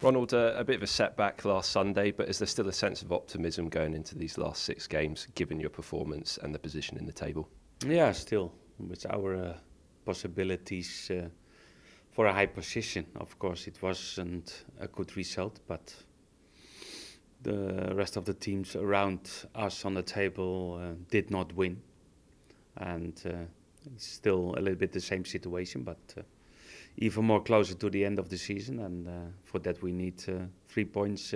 Ronald, a bit of a setback last Sunday, but is there still a sense of optimism going into these last 6 games, given your performance and the position in the table? Yeah, still with our possibilities for a high position. Of course, it wasn't a good result, but the rest of the teams around us on the table did not win, and it's still a little bit the same situation, but even more closer to the end of the season, and for that we need 3 points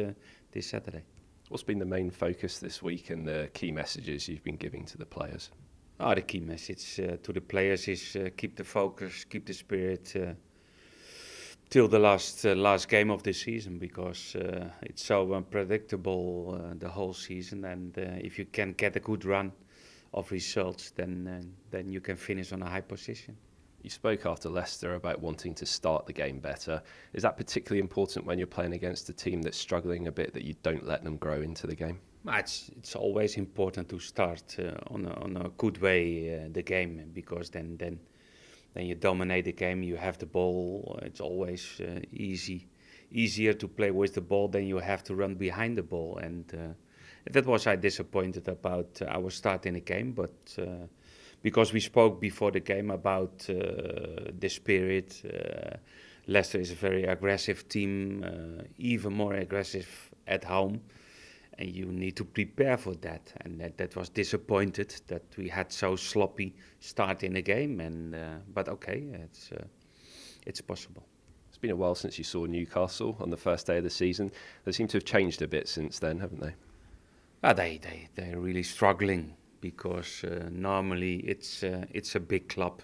this Saturday. What's been the main focus this week and the key messages you've been giving to the players? The key message to the players is keep the focus, keep the spirit till the last game of the season, because it's so unpredictable the whole season, and if you can get a good run of results, then you can finish on a high position. You spoke after Leicester about wanting to start the game better. Is that particularly important when you're playing against a team that's struggling a bit, that you don't let them grow into the game? It's always important to start on a good way the game, because then you dominate the game. You have the ball. It's always easier to play with the ball than you have to run behind the ball. And that was I disappointed about our start in the game, but because we spoke before the game about the spirit. Leicester is a very aggressive team, even more aggressive at home. And you need to prepare for that, and that was disappointed that we had so sloppy start in the game. And but okay, it's possible. It's been a while since you saw Newcastle on the first day of the season. They seem to have changed a bit since then, haven't they? They're really struggling, because normally it's a big club.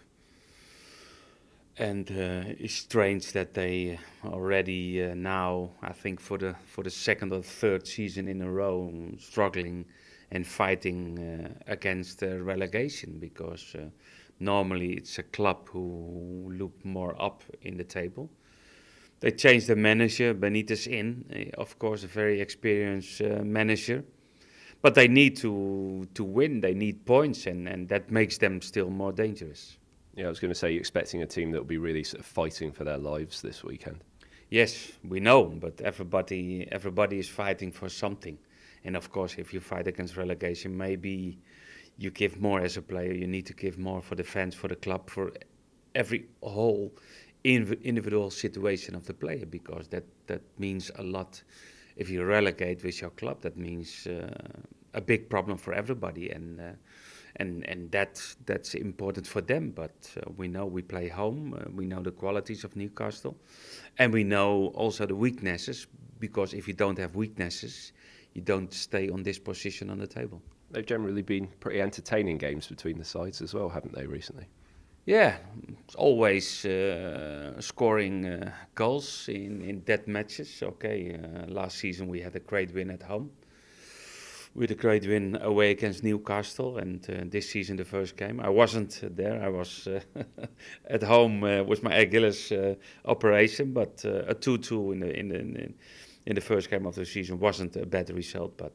And it's strange that they already now, I think for the second or third season in a row, struggling and fighting against relegation, because normally it's a club who look more up in the table. They changed the manager, Benitez of course a very experienced manager, but they need to win, they need points, and that makes them still more dangerous. Yeah, I was going to say, you're expecting a team that will be really sort of fighting for their lives this weekend. Yes, we know, but everybody is fighting for something. And of course, if you fight against relegation, maybe you give more as a player. You need to give more for the fans, for the club, for every whole individual situation of the player, because that means a lot. If you relegate with your club, that means a big problem for everybody, and that's important for them. But we know we play home, we know the qualities of Newcastle, and we know also the weaknesses, because if you don't have weaknesses, you don't stay on this position on the table. They've generally been pretty entertaining games between the sides as well, haven't they, recently? Yeah, it's always scoring goals in that matches. Okay, last season we had a great win at home. We had a great win away against Newcastle, and this season the first game I wasn't there. I was at home with my Achilles operation, but a 2-2 in the first game of the season wasn't a bad result. But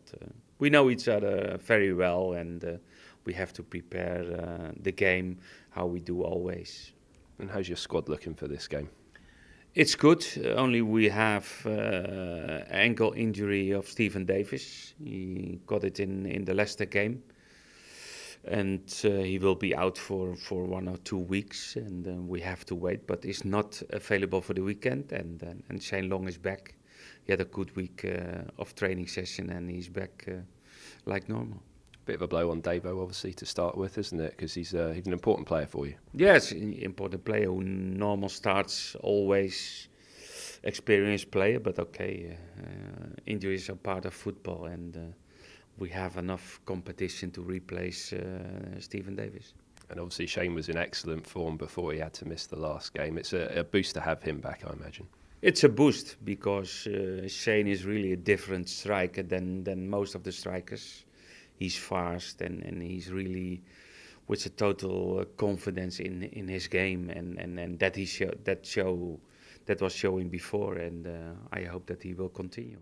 we know each other very well, and we have to prepare the game how we do always. And how's your squad looking for this game? It's good, only we have ankle injury of Stephen Davis. He got it in the Leicester game, and he will be out for 1 or 2 weeks, and we have to wait. But he's not available for the weekend, and Shane Long is back. He had a good week of training session, and he's back like normal. Bit of a blow on Davo, obviously, to start with, isn't it? Because he's an important player for you. Yes, an important player who normal starts, always experienced player. But okay, injuries are part of football, and we have enough competition to replace Stephen Davis. And obviously Shane was in excellent form before he had to miss the last game. It's a boost to have him back, I imagine. It's a boost, because Shane is really a different striker than most of the strikers. He's fast, and he's really with a total confidence in his game, and that was showing before, and I hope that he will continue.